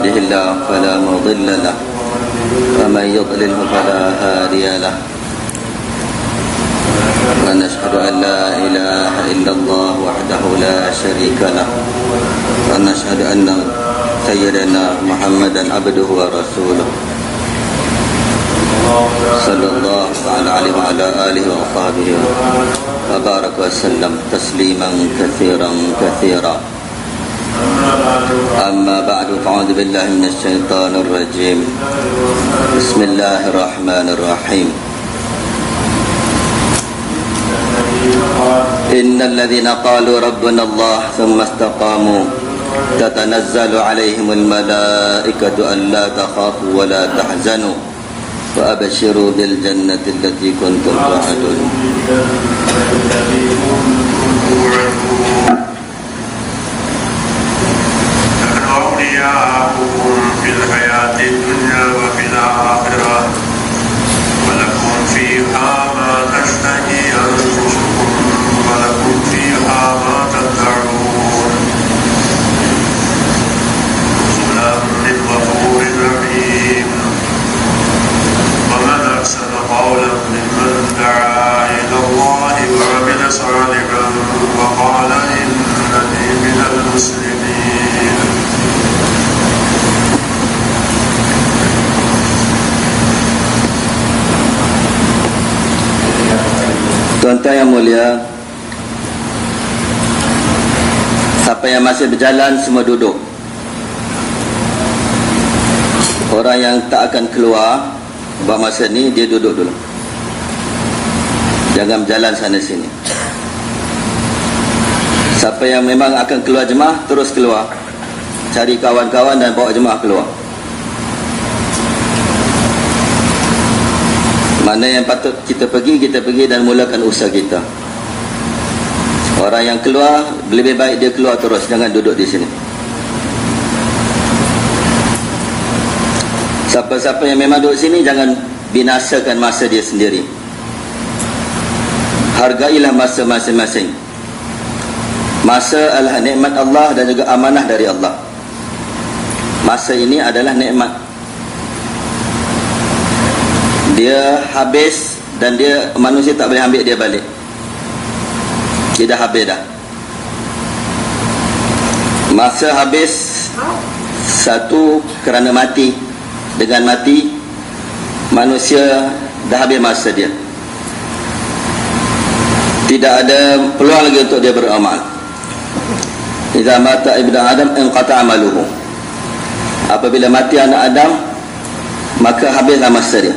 يهده الله فلا مضل له ومن يضلله فلا هادي له ونشهد أن لا إله إلا الله وحده لا شريك له ونشهد أن سيدنا محمدا عبده ورسوله صلى الله تعالى عليه وعلى آله وصحبه وبارك وسلم تسليما كثيرا كثيرا. أما بعد فأعوذ بالله من الشيطان الرجيم. بسم الله الرحمن الرحيم. إن الذين قالوا ربنا الله ثم استقاموا تتنزل عليهم الملائكة ألا تخافوا ولا تحزنوا وأبشروا بالجنة التي كنتم توعدون. أولياؤكم في الحياة الدنيا وفي الآخرة ولكم فيها ما تشتهي أنفسكم ولكم فيها ما تدعون نزلا من غفور رحيم. ومن أحسن قولا ممن دعا إلى الله وعمل صالحا وقال إنني من المسلمين. Tuan-tuan yang mulia, siapa yang masih berjalan semua duduk. Orang yang tak akan keluar buat masa ni, dia duduk dulu. Jangan berjalan sana sini. Siapa yang memang akan keluar jemaah, terus keluar. Cari kawan-kawan dan bawa jemaah keluar. Mana yang patut kita pergi dan mulakan usaha kita. Orang yang keluar, lebih baik dia keluar terus, jangan duduk di sini. Siapa-siapa yang memang duduk sini, jangan binasakan masa dia sendiri. Hargailah masa masing-masing. Masa adalah nikmat Allah dan juga amanah dari Allah. Masa ini adalah nikmat. Dia habis dan dia manusia tak boleh ambil dia balik. Dia dah habis dah. Masa habis, satu kerana mati. Dengan mati, manusia dah habis masa dia. Tidak ada peluang lagi untuk dia beramal. Idza mata ibnu Adam inqata amaluhu. Apabila mati anak Adam, maka habislah masa dia.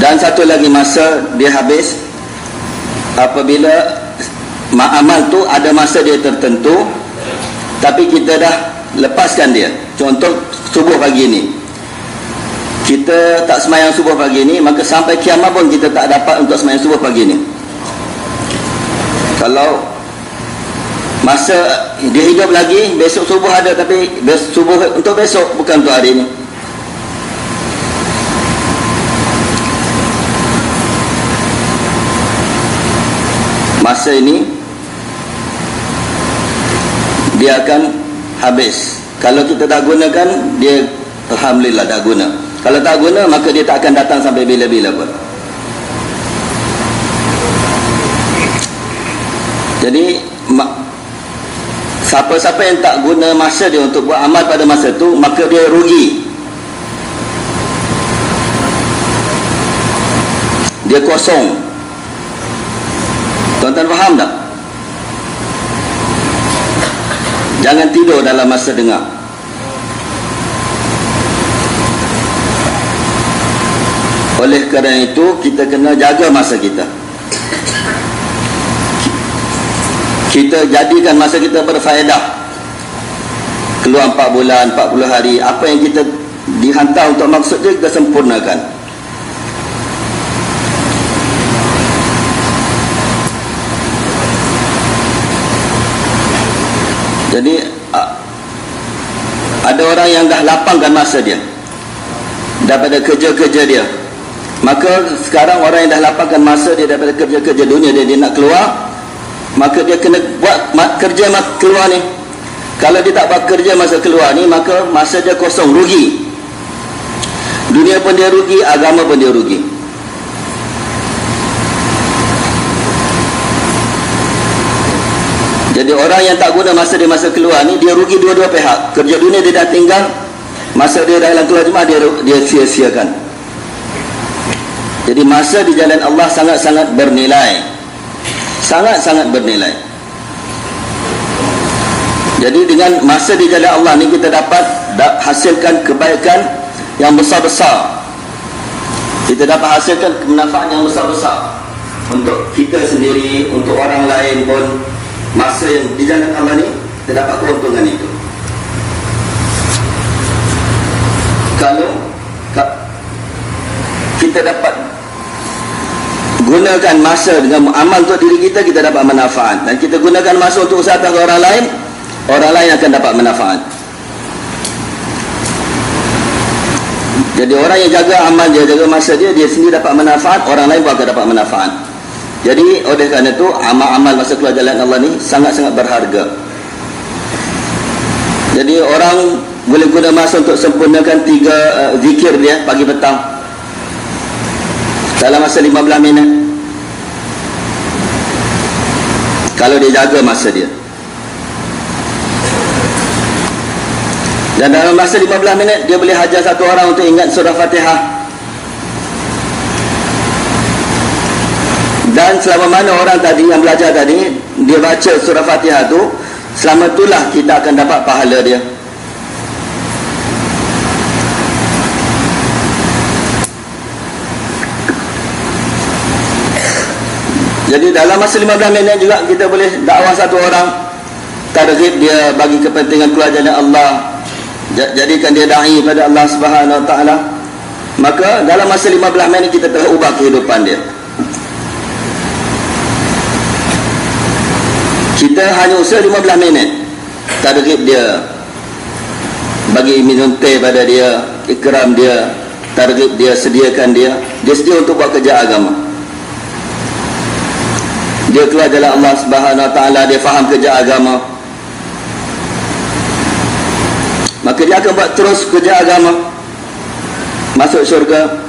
Dan satu lagi masa dia habis apabila amal tu ada masa dia tertentu, tapi kita dah lepaskan dia. Contoh subuh pagi ni, kita tak semayang subuh pagi ni, maka sampai kiamat pun kita tak dapat untuk semayang subuh pagi ni. Kalau masa dia hidup lagi, besok subuh ada, tapi subuh untuk besok, bukan untuk hari ni. Masa ini dia akan habis. Kalau kita tak gunakan, dia alhamdulillah dah guna. Kalau tak guna, maka dia tak akan datang sampai bila-bila pun. Jadi siapa-siapa yang tak guna masa dia untuk buat amal pada masa tu, maka dia rugi. Dia kosong. Tuan-tuan faham tak? Jangan tidur dalam masa dengar. Oleh kerana itu, kita kena jaga masa kita. Kita jadikan masa kita berfaedah. Keluar 4 bulan, 40 hari, apa yang kita dihantar untuk maksud dia, kita sempurnakan. Jadi ada orang yang dah lapangkan masa dia daripada kerja-kerja dia, maka sekarang orang yang dah lapangkan masa dia daripada kerja-kerja dunia dia nak keluar, maka dia kena buat kerja keluar ni. Kalau dia tak buat kerja masa keluar ni, maka masa dia kosong, rugi. Dunia pun dia rugi, agama pun dia rugi. Jadi orang yang tak guna masa dia masa keluar ni, dia rugi dua-dua pihak. Kerja dunia dia dah tinggal, masa dia dalam keluar jemaah dia sia-siakan. Jadi masa di jalan Allah sangat-sangat bernilai. Sangat-sangat bernilai. Jadi dengan masa di jalan Allah ni kita dapat hasilkan kebaikan yang besar-besar. Kita dapat hasilkan kemanfaatan yang besar-besar untuk kita sendiri, untuk orang lain pun. Masa yang di jalan Allah ni kita dapat keuntungan itu. Kalau kita dapat gunakan masa dengan amal untuk diri kita, kita dapat manfaat. Dan kita gunakan masa untuk usaha ke orang lain akan dapat manfaat. Jadi orang yang jaga amal dia, jaga masa dia sendiri dapat manfaat, orang lain pun akan dapat manfaat. Jadi oleh kerana itu amal-amal masa keluar jalan Allah ni sangat-sangat berharga. Jadi orang boleh guna masa untuk sempurnakan 3 zikir dia pagi petang dalam masa 15 minit, kalau dia jaga masa dia. Dan dalam masa 15 minit dia boleh hajar satu orang untuk ingat surah Fatihah. Dan selama mana orang tadi yang belajar tadi dia baca surah Fatihah tu, selama itulah kita akan dapat pahala dia. Jadi dalam masa 15 minit juga kita boleh dakwah satu orang, targhib dia bagi kepentingan keluar jalan Allah, jadikan dia da'i pada Allah Subhanahu Wa Taala. Maka dalam masa 15 minit kita telah ubah kehidupan dia. Kita hanya usaha 15 minit, targhib dia, bagi minum teh pada dia, ikram dia, targhib dia, sediakan dia sedia untuk buat kerja agama. Dia keluar jalan Allah Subhanahu Wa Taala, dia faham kerja agama, maka dia akan buat terus kerja agama, masuk syurga.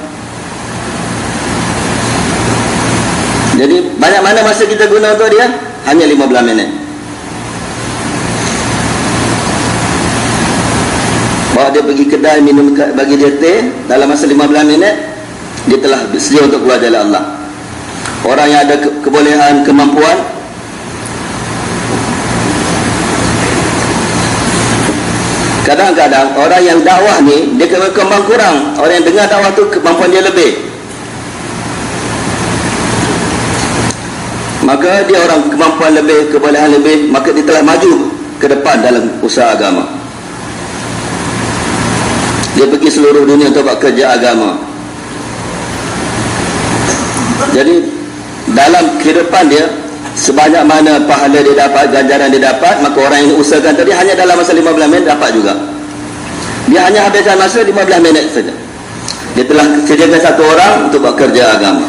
Jadi banyak mana masa kita guna untuk dia? Hanya 15 minit. Bawa dia pergi kedai, minum, bagi dia teh, dalam masa 15 minit dia telah sedia untuk keluar jalan Allah. Orang yang ada kebolehan, kemampuan, kadang-kadang orang yang dakwah ni dia kemampuan kurang, orang yang dengar dakwah tu kemampuan dia lebih, maka dia orang kemampuan lebih, kebolehan lebih, maka dia telah maju ke depan dalam usaha agama. Dia pergi seluruh dunia untuk buat kerja agama. Jadi dalam kehidupan dia, sebanyak mana pahala dia dapat, ganjaran dia dapat, maka orang yang usahakan tadi hanya dalam masa 15 minit dapat juga. Dia hanya habiskan masa 15 minit saja, dia telah sediakan satu orang untuk buat kerja agama.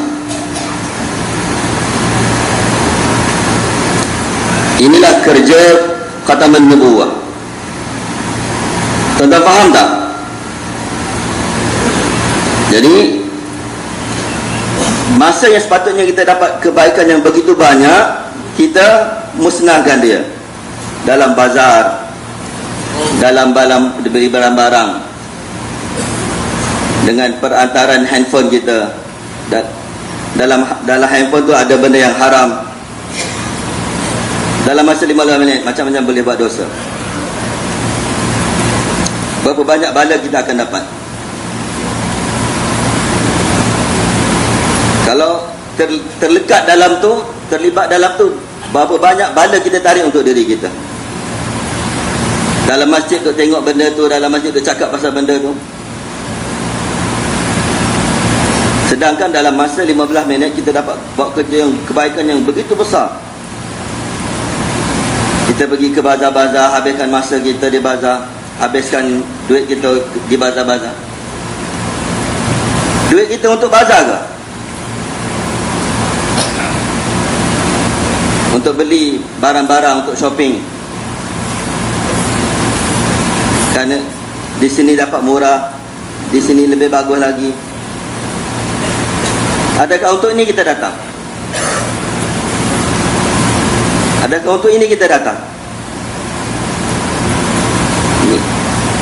Inilah kerja khataman nubuwah. Tuan-tuan faham tak? Jadi masa yang sepatutnya kita dapat kebaikan yang begitu banyak, kita musnahkan dia dalam bazar, dalam beli barang-barang, dengan perantaran handphone kita. Dalam handphone tu ada benda yang haram. Dalam masa 15 minit macam-macam boleh buat dosa. Berapa banyak bala kita akan dapat kalau terlekat dalam tu, terlibat dalam tu. Berapa banyak bala kita tarik untuk diri kita. Dalam masjid tu tengok benda tu, dalam masjid tu cakap pasal benda tu. Sedangkan dalam masa 15 minit kita dapat buat kerja yang kebaikan yang begitu besar. Kita pergi ke bazar-bazar, habiskan masa kita di bazar, habiskan duit kita di bazar-bazar. Duit kita untuk bazar ke? untuk beli barang-barang untuk shopping, kerana di sini dapat murah, di sini lebih bagus lagi. Adakah untuk ini kita datang? Adakah untuk ini kita datang?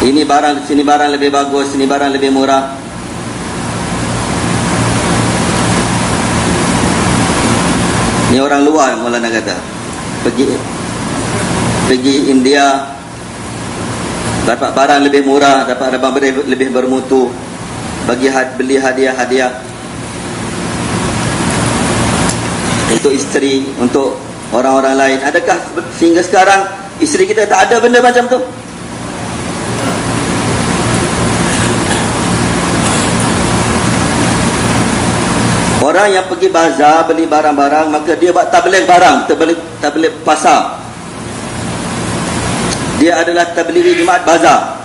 Ini barang, sini barang lebih bagus, sini barang lebih murah. Ini orang luar, Maulana kata, pergi India, dapat barang lebih murah, dapat barang lebih bermutu, beli hadiah-hadiah untuk isteri, untuk orang-orang lain. Adakah sehingga sekarang isteri kita tak ada benda macam tu? Orang yang pergi bazar beli barang-barang, maka dia buat tabligh barang, tabligh pasar. Dia adalah tabligh jemaat bazar.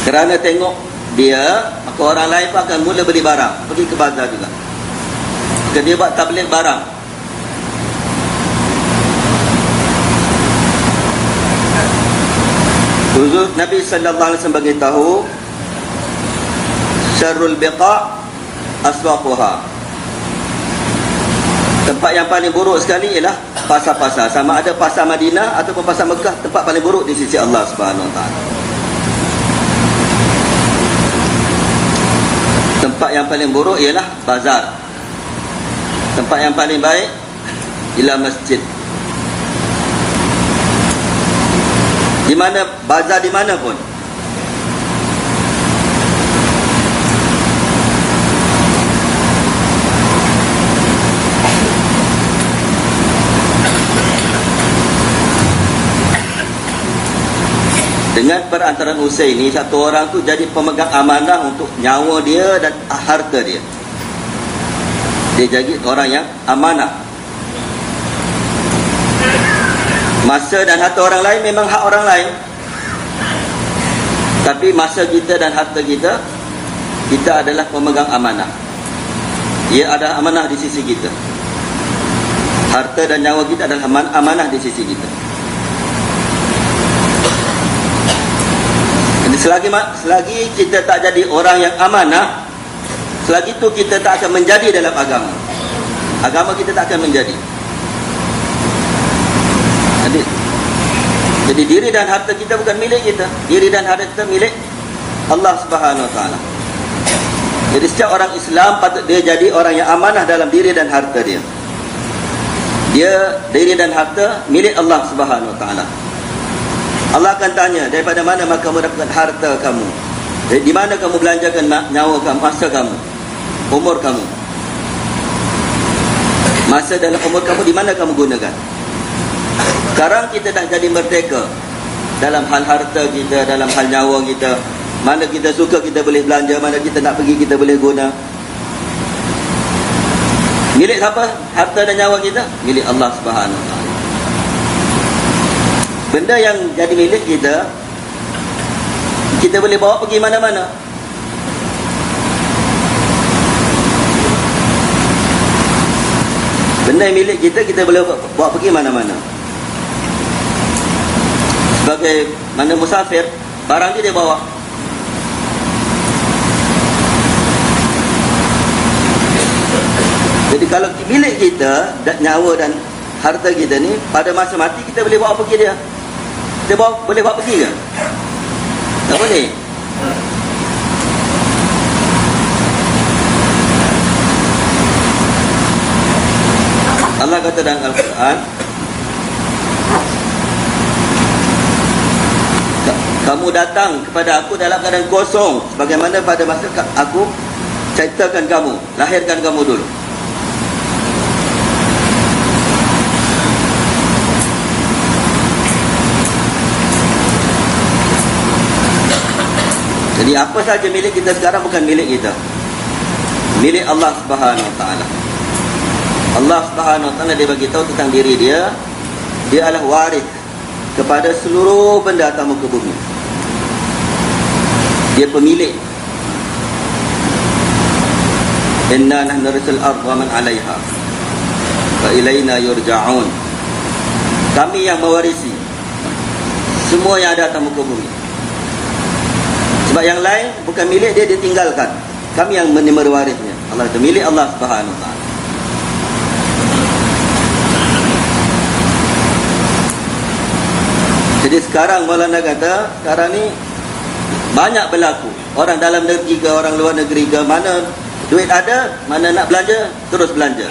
Kerana tengok dia, maka orang lain pun akan mula beli barang, pergi ke bazar juga. Maka dia buat tabligh barang. Huzur Nabi sallallahu alaihi wasallam beritahu, syarrul biqa' aswaquha. Tempat yang paling buruk sekali ialah pasar-pasar. Sama ada pasar Madinah ataupun pasar Mekah, tempat paling buruk di sisi Allah Subhanahu Wa Taala. Tempat yang paling buruk ialah bazar. Tempat yang paling baik ialah masjid. Di mana bazar, di mana pun, dengan perantaraan Husain ni, satu orang tu jadi pemegang amanah untuk nyawa dia dan harta dia. Dia jadi orang yang amanah. Masa dan harta orang lain memang hak orang lain, tapi masa kita dan harta kita, kita adalah pemegang amanah. Ia adalah amanah di sisi kita. Harta dan nyawa kita adalah amanah di sisi kita. Selagi kita tak jadi orang yang amanah, selagi itu kita tak akan menjadi dalam agama. Agama kita tak akan menjadi. Jadi diri dan harta kita bukan milik kita. Diri dan harta kita milik Allah Subhanahu Wa Taala. Jadi setiap orang Islam patut dia jadi orang yang amanah dalam diri dan harta dia. Diri dan harta milik Allah Subhanahu Wa Taala. Allah akan tanya, daripada mana kamu dapatkan harta kamu? Di mana kamu belanjakan nyawa kamu, masa kamu, umur kamu? Masa dalam umur kamu di mana kamu gunakan? Sekarang kita dah jadi merdeka dalam hal harta kita, dalam hal nyawa kita. Mana kita suka kita boleh belanja, mana kita nak pergi kita boleh guna. Milik siapa harta dan nyawa kita? Milik Allah Subhanahu Wa Taala. Benda yang jadi milik kita, kita boleh bawa pergi mana-mana. Benda yang milik kita, kita boleh bawa pergi mana-mana. Sebagai mana musafir, barang dia bawa. Jadi kalau milik kita, nyawa dan harta kita ni, pada masa mati kita boleh bawa pergi dia. Kita boleh bawa pergi ke? Tak boleh. Allah kata dalam Al-Quran, kamu datang kepada aku dalam keadaan kosong, sebagaimana pada masa aku ciptakan kamu, lahirkan kamu dulu. Jadi apa saja milik kita sekarang bukan milik kita, milik Allah Subhanahu Wa Taala. Allah Subhanahu Wa Taala dia bagi tahu tentang diri dia, dia adalah waris kepada seluruh benda atas muka bumi. Dia pemilik. Inna nahnu narisul ardh wa man 'alaiha wa ilaina yurja'un. Kami yang mewarisi semua yang ada atas muka bumi. Sebab yang lain bukan milik dia, dia tinggalkan. Kami yang menerima warisnya. Allah itu milik Allah Subhanahu wa taala. Jadi sekarang Maulana kata, sekarang ni banyak berlaku. Orang dalam negeri ke, orang luar negeri ke, mana duit ada, mana nak belanja, terus belanja.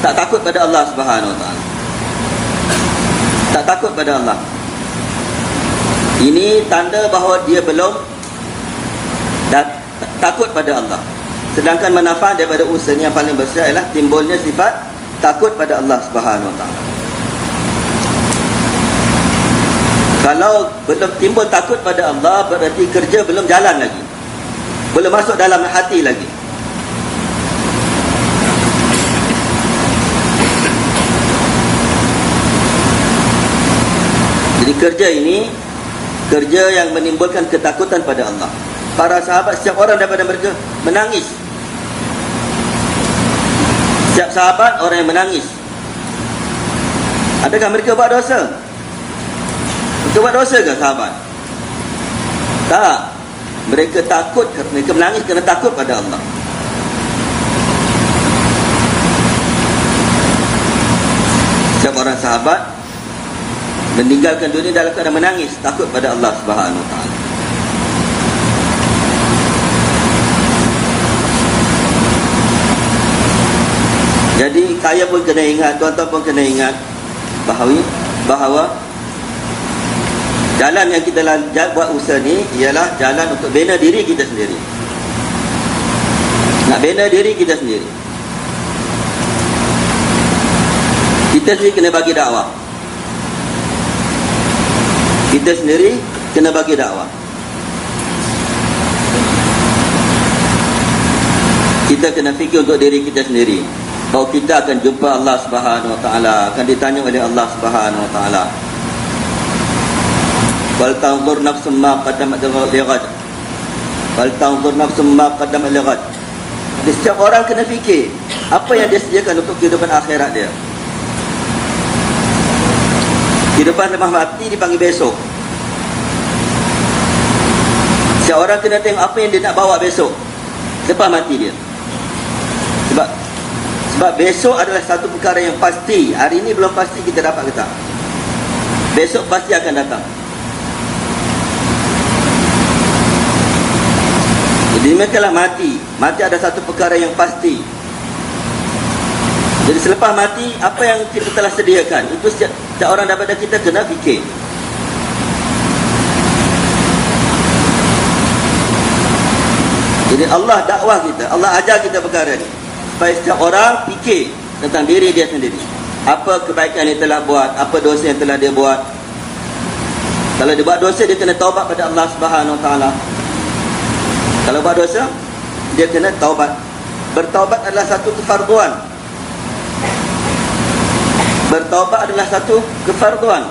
Tak takut pada Allah Subhanahu wa taala. Tak takut pada Allah. Ini tanda bahawa dia belum takut pada Allah. Sedangkan manfaat daripada usaha yang paling besar ialah timbulnya sifat takut pada Allah Subhanahu wa taala. Kalau belum timbul takut pada Allah, berarti kerja belum jalan lagi, belum masuk dalam hati lagi. Jadi kerja ini kerja yang menimbulkan ketakutan pada Allah. Para sahabat, setiap orang daripada mereka menangis. Setiap sahabat orang yang menangis. Adakah mereka buat dosa? Mereka buat dosa ke sahabat? Tak. Mereka takut, mereka menangis kerana takut pada Allah. Setiap orang sahabat meninggalkan dunia dalam keadaan menangis, takut pada Allah Subhanahu wa taala. Jadi kaya pun kena ingat, tuan-tuan pun kena ingat bahawa jalan yang kita buat usaha ni ialah jalan untuk bina diri kita sendiri. Nak bina diri kita sendiri. Kita sendiri kena bagi dakwah. Kita sendiri kena bagi dakwah. Kita kena fikir untuk diri kita sendiri, bahawa kita akan jumpa Allah Subhanahu wa taala, akan ditanya oleh Allah Subhanahu wa taala. Wal tanzur nafsum ma qaddamat lighad. Wal tanzur nafsum ma qaddamat lighad. Jadi setiap orang kena fikir apa yang dia sediakan untuk kehidupan akhirat dia. Kehidupan lepas mati dipanggil besok. Setiap orang kena tengok apa yang dia nak bawa besok lepas mati dia. Sebab besok adalah satu perkara yang pasti. Hari ini belum pasti kita dapat ke tak. Besok pasti akan datang. Jadi mereka mati. Mati ada satu perkara yang pasti. Jadi selepas mati, apa yang kita telah sediakan, itu setiap orang daripada kita kena fikir. Jadi Allah dakwah kita, Allah ajar kita perkara ni, supaya setiap orang fikir tentang diri dia sendiri. Apa kebaikan yang telah buat, apa dosa yang telah dia buat. Kalau dia buat dosa, dia kena taubat pada Allah Subhanahu wa taala. Kalau buat dosa, dia kena taubat. Bertaubat adalah satu kefarduan. Bertaubat adalah satu kefarduan.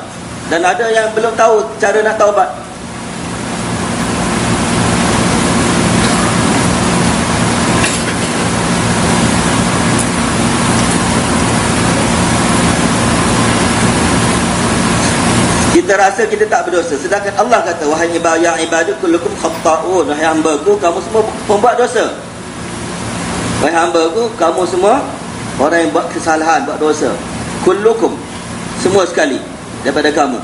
Dan ada yang belum tahu cara nak taubat. Kita rasa kita tak berdosa, sedangkan Allah kata, wahai ibadu kullukum khata'un, wahai hamba-Ku, kamu semua pembuat dosa. Wahai hamba-Ku, kamu semua orang yang buat kesalahan, buat dosa. Kullukum, semua sekali daripada kamu.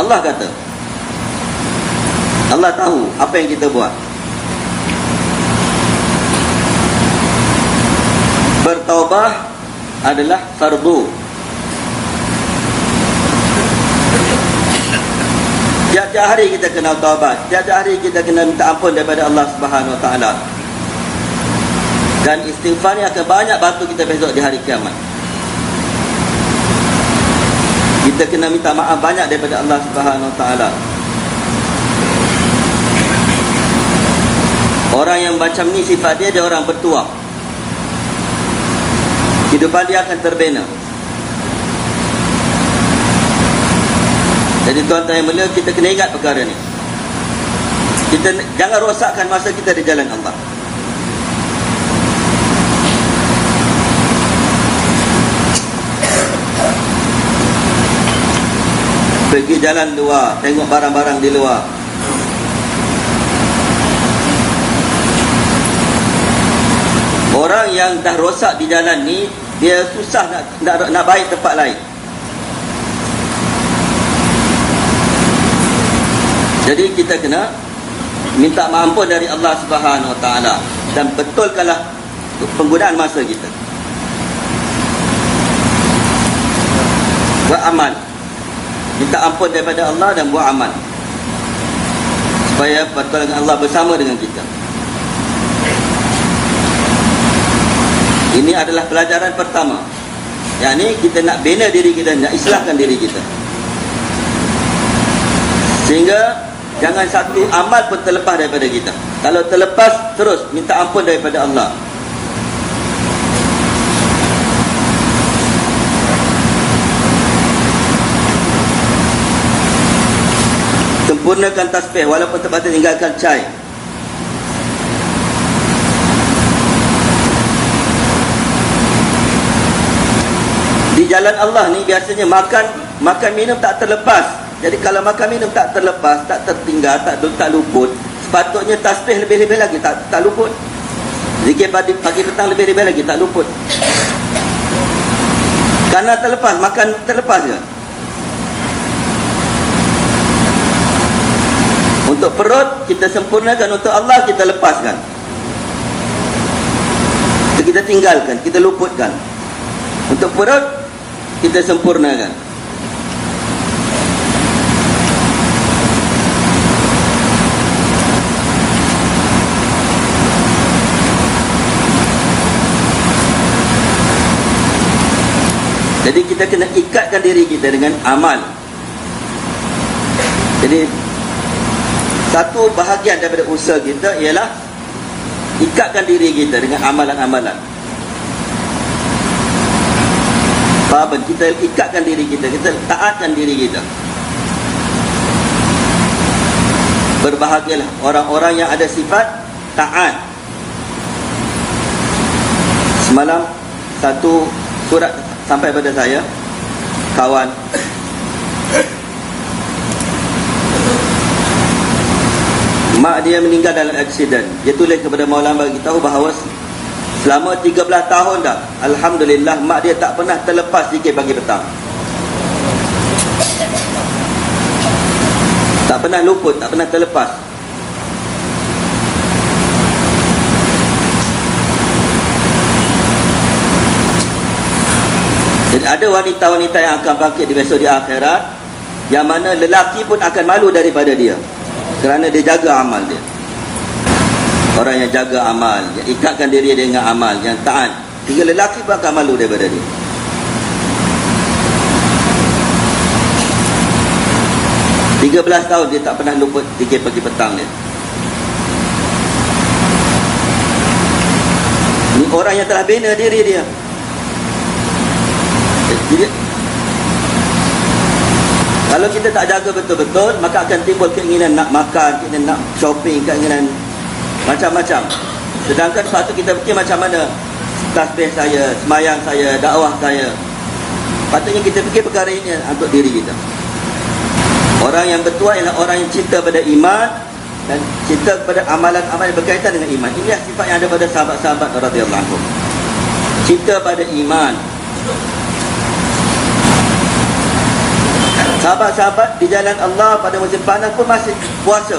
Allah kata, Allah tahu apa yang kita buat. Bertaubat adalah fardu. Tiap-tiap hari kita kena taubat. Tiap-tiap hari kita kena minta ampun daripada Allah Subhanahu wa taala. Dan istighfar ni akan banyak bantu kita besok di hari kiamat. Kita kena minta maaf banyak daripada Allah Subhanahu wa taala. Orang yang macam ni sifat dia orang bertuah. Kehidupan dia akan terbina. Jadi tuan-tuan yang mulia, kita kena ingat perkara ni. Kita jangan rosakkan masa kita di jalan Allah. pergi jalan luar, tengok barang-barang di luar. Orang yang dah rosak di jalan ni, dia susah nak baik tempat lain. Jadi kita kena minta ampun dari Allah Subhanahu Wa Taala dan betulkanlah penggunaan masa kita. Buat amal, minta ampun daripada Allah dan buat amal supaya pertolongan Allah bersama dengan kita. Ini adalah pelajaran pertama. Yang ni kita nak bina diri kita, nak islahkan diri kita, sehingga jangan satu amal pun terlepas daripada kita. Kalau terlepas, terus minta ampun daripada Allah. Sempurnakan tasbih walaupun terbatas, tinggalkan cai. Di jalan Allah ni biasanya makan minum tak terlepas. Jadi kalau makan minum tak terlepas, tak tertinggal, tak luput, sepatutnya tasbih lebih-lebih lagi tak luput. Zikir pagi petang lebih-lebih lagi tak luput. Karena terlepas, makan terlepas je. Untuk perut kita sempurnakan, untuk Allah kita lepaskan. Kita tinggalkan, kita luputkan. Untuk perut kita sempurnakan. Jadi kita kena ikatkan diri kita dengan amal. Jadi satu bahagian daripada usaha kita ialah ikatkan diri kita dengan amalan-amalan. Faham? Kita ikatkan diri kita, kita taatkan diri kita. Berbahagialah orang-orang yang ada sifat taat. Semalam satu surat sampai pada saya, kawan mak dia meninggal dalam aksiden. Dia tulis kepada Maulana bagi tahu bahawa selama 13 tahun dah, alhamdulillah, mak dia tak pernah terlepas zikir pagi petang. Tak pernah luput, tak pernah terlepas. Jadi ada wanita-wanita yang akan bangkit di besok di akhirat, yang mana lelaki pun akan malu daripada dia, kerana dia jaga amal dia. Orang yang jaga amal, yang ikatkan diri dengan amal, yang taat, hingga lelaki pun akan malu daripada dia. Tiga 13 tahun dia tak pernah luput zikir pagi petang dia. Ini orang yang telah bina diri dia. Jadi, kalau kita tak jaga betul-betul, maka akan timbul keinginan nak makan, keinginan nak shopping, keinginan macam-macam. Sedangkan sepatutnya kita fikir macam mana tasbih saya, semayang saya, dakwah saya. Patutnya kita fikir perkara ini untuk diri kita. Orang yang bertuah ialah orang yang cinta pada iman dan cinta kepada amalan-amalan yang berkaitan dengan iman. Inilah sifat yang ada pada sahabat-sahabat radhiyallahu anhum. Cinta pada iman. Sahabat-sahabat di jalan Allah pada musim panas pun masih puasa.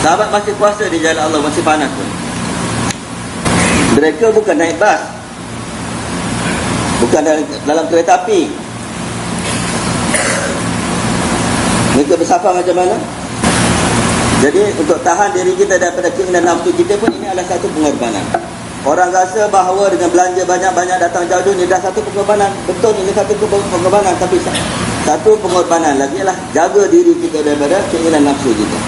Sahabat masih puasa di jalan Allah masih panas pun. Mereka bukan naik bas, bukan dalam kereta api. Mereka bersafar macam mana? Jadi untuk tahan diri kita daripada keinginan nafsu kita pun, ini adalah satu pengorbanan. Orang rasa bahawa dengan belanja banyak-banyak datang jauh ni dah satu pengorbanan. Betul, ini satu pengorbanan, tapi satu pengorbanan lagi ialah jaga diri kita daripada keinginan nafsu kita.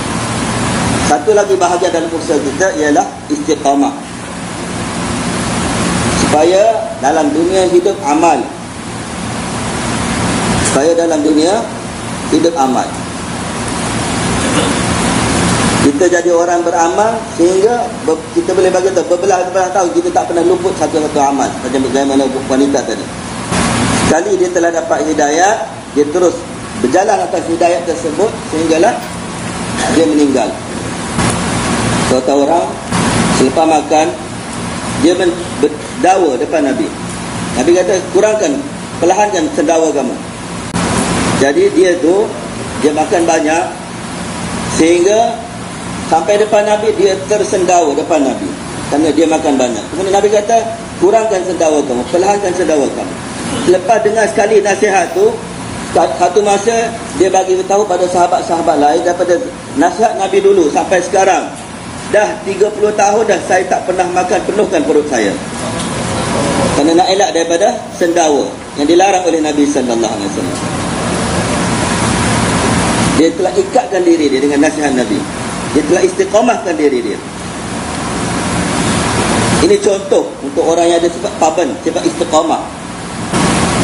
Satu lagi bahagian dalam usaha kita ialah istiqamah, supaya dalam dunia hidup amal. Supaya dalam dunia hidup amal. Di Kita jadi orang beramal sehingga kita boleh bagi tahu berbelah-belah tahu kita tak pernah luput satu-satu amal. Macam bagaimana wanita tadi. Sekali dia telah dapat hidayat, dia terus berjalan atas hidayat tersebut sehinggalah dia meninggal. Suatu orang selepas makan dia berdakwa depan Nabi. Nabi kata, kurangkan, perlahankan sendawa kamu. Jadi dia makan banyak sehingga sampai depan Nabi dia tersendawa depan Nabi kerana dia makan banyak. Kemudian Nabi kata, kurangkan sendawa kamu, perlahankan sendawa kamu. Selepas dengar sekali nasihat tu, satu masa dia bagi tahu pada sahabat-sahabat lain daripada nasihat Nabi dulu sampai sekarang. Dah 30 tahun dah saya tak pernah makan penuhkan perut saya. Kerana nak elak daripada sendawa yang dilarang oleh Nabi sallallahu alaihi wasallam. Dia telah ikatkan diri dia dengan nasihat Nabi. Dia telah istiqamahkan diri dia. Ini contoh untuk orang yang ada sifat paban, sifat istiqamah.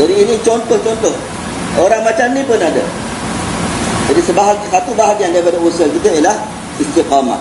Jadi ini contoh-contoh. Orang macam ni pun ada. Jadi satu bahagian daripada usaha kita ialah istiqamah.